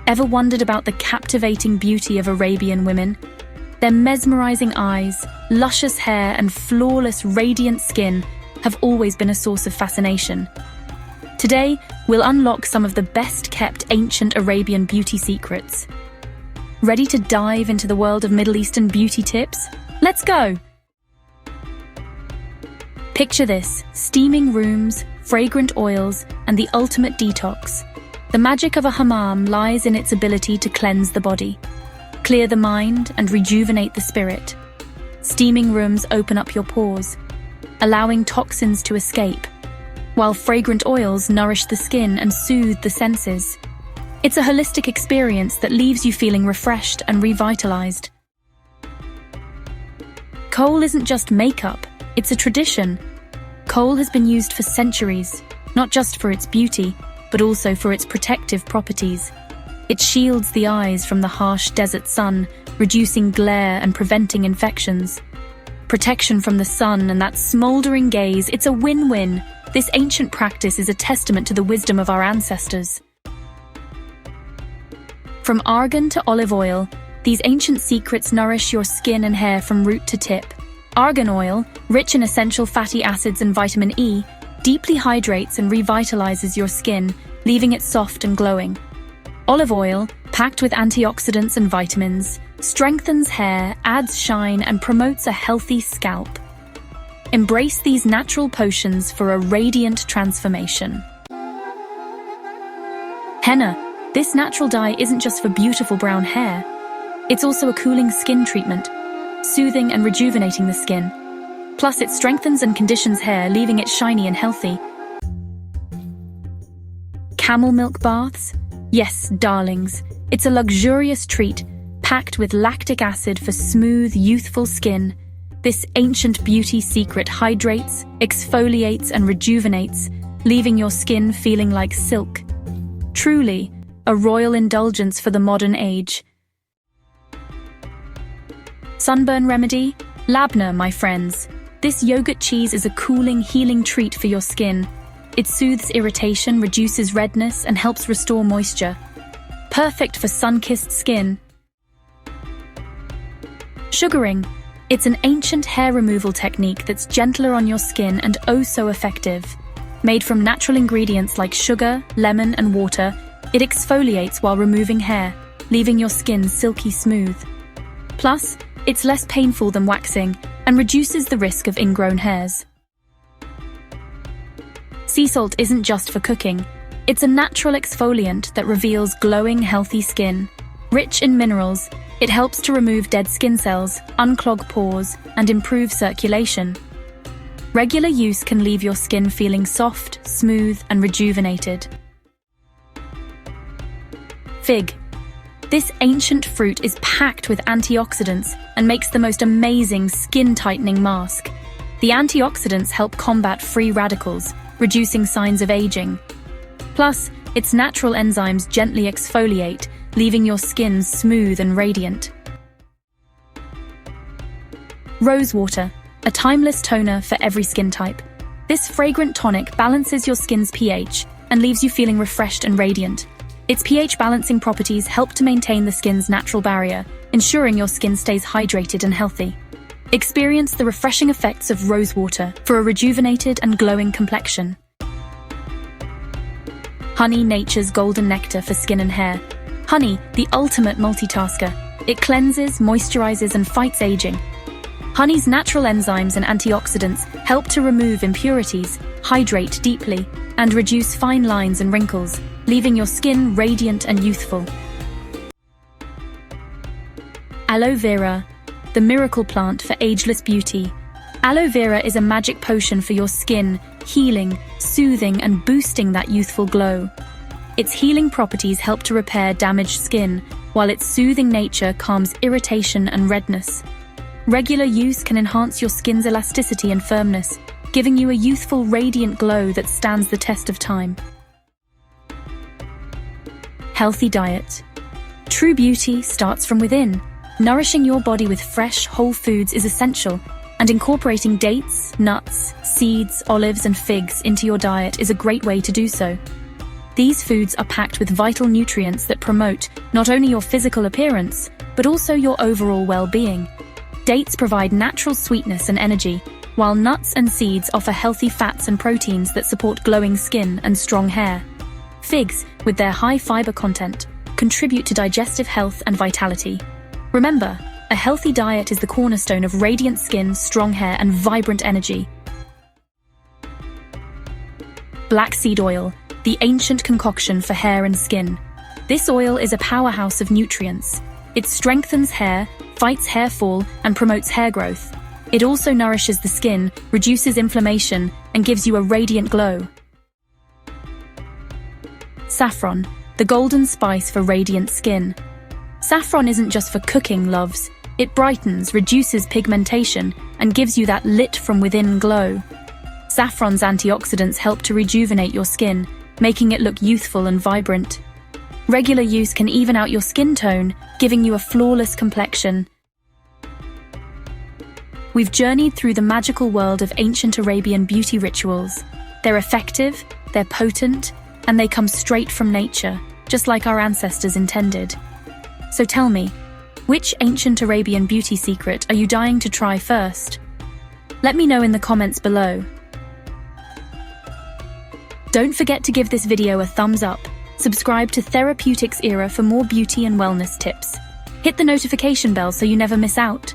Ever wondered about the captivating beauty of Arabian women? Their mesmerizing eyes, luscious hair, and flawless, radiant skin have always been a source of fascination. Today, we'll unlock some of the best-kept ancient Arabian beauty secrets. Ready to dive into the world of Middle Eastern beauty tips? Let's go! Picture this: steaming rooms, fragrant oils, and the ultimate detox. The magic of a hammam lies in its ability to cleanse the body, clear the mind, and rejuvenate the spirit. Steaming rooms open up your pores, allowing toxins to escape, while fragrant oils nourish the skin and soothe the senses. It's a holistic experience that leaves you feeling refreshed and revitalized. Kohl isn't just makeup, it's a tradition. Kohl has been used for centuries, not just for its beauty, but also for its protective properties. It shields the eyes from the harsh desert sun, reducing glare and preventing infections. Protection from the sun and that smoldering gaze, it's a win-win. This ancient practice is a testament to the wisdom of our ancestors. From argan to olive oil, these ancient secrets nourish your skin and hair from root to tip. Argan oil, rich in essential fatty acids and vitamin E, deeply hydrates and revitalizes your skin, leaving it soft and glowing. Olive oil, packed with antioxidants and vitamins, strengthens hair, adds shine, and promotes a healthy scalp. Embrace these natural potions for a radiant transformation. Henna. This natural dye isn't just for beautiful brown hair. It's also a cooling skin treatment, soothing and rejuvenating the skin. Plus, it strengthens and conditions hair, leaving it shiny and healthy. Camel milk baths? Yes, darlings. It's a luxurious treat, packed with lactic acid for smooth, youthful skin. This ancient beauty secret hydrates, exfoliates, and rejuvenates, leaving your skin feeling like silk. Truly, a royal indulgence for the modern age. Sunburn remedy? Labna, my friends. This yogurt cheese is a cooling, healing treat for your skin. It soothes irritation, reduces redness, and helps restore moisture. Perfect for sun-kissed skin. Sugaring. It's an ancient hair removal technique that's gentler on your skin and oh so effective. Made from natural ingredients like sugar, lemon, and water, it exfoliates while removing hair, leaving your skin silky smooth. Plus, it's less painful than waxing and reduces the risk of ingrown hairs. Sea salt isn't just for cooking. It's a natural exfoliant that reveals glowing, healthy skin. Rich in minerals, it helps to remove dead skin cells, unclog pores, and improve circulation. Regular use can leave your skin feeling soft, smooth, and rejuvenated. Fig. This ancient fruit is packed with antioxidants and makes the most amazing skin-tightening mask. The antioxidants help combat free radicals, reducing signs of aging. Plus, its natural enzymes gently exfoliate, leaving your skin smooth and radiant. Rosewater, a timeless toner for every skin type. This fragrant tonic balances your skin's pH and leaves you feeling refreshed and radiant. Its pH balancing properties help to maintain the skin's natural barrier, ensuring your skin stays hydrated and healthy. Experience the refreshing effects of rosewater for a rejuvenated and glowing complexion. Honey, nature's golden nectar for skin and hair. Honey, the ultimate multitasker. It cleanses, moisturizes, and fights aging. Honey's natural enzymes and antioxidants help to remove impurities, hydrate deeply, and reduce fine lines and wrinkles, leaving your skin radiant and youthful. Aloe vera, the miracle plant for ageless beauty. Aloe vera is a magic potion for your skin, healing, soothing, and boosting that youthful glow. Its healing properties help to repair damaged skin, while its soothing nature calms irritation and redness. Regular use can enhance your skin's elasticity and firmness, giving you a youthful, radiant glow that stands the test of time. Healthy diet. True beauty starts from within. Nourishing your body with fresh, whole foods is essential, and incorporating dates, nuts, seeds, olives, and figs into your diet is a great way to do so. These foods are packed with vital nutrients that promote not only your physical appearance, but also your overall well-being. Dates provide natural sweetness and energy, while nuts and seeds offer healthy fats and proteins that support glowing skin and strong hair. Figs, with their high fiber content, contribute to digestive health and vitality. Remember, a healthy diet is the cornerstone of radiant skin, strong hair, and vibrant energy. Black seed oil, the ancient concoction for hair and skin. This oil is a powerhouse of nutrients. It strengthens hair, fights hair fall, and promotes hair growth. It also nourishes the skin, reduces inflammation, and gives you a radiant glow. Saffron, the golden spice for radiant skin. Saffron isn't just for cooking, loves. It brightens, reduces pigmentation, and gives you that lit from within glow. Saffron's antioxidants help to rejuvenate your skin, making it look youthful and vibrant. Regular use can even out your skin tone, giving you a flawless complexion. We've journeyed through the magical world of ancient Arabian beauty rituals. They're effective, they're potent, and they come straight from nature, just like our ancestors intended. So tell me, which ancient Arabian beauty secret are you dying to try first? Let me know in the comments below. Don't forget to give this video a thumbs up, subscribe to Therapeutics Era for more beauty and wellness tips. Hit the notification bell so you never miss out.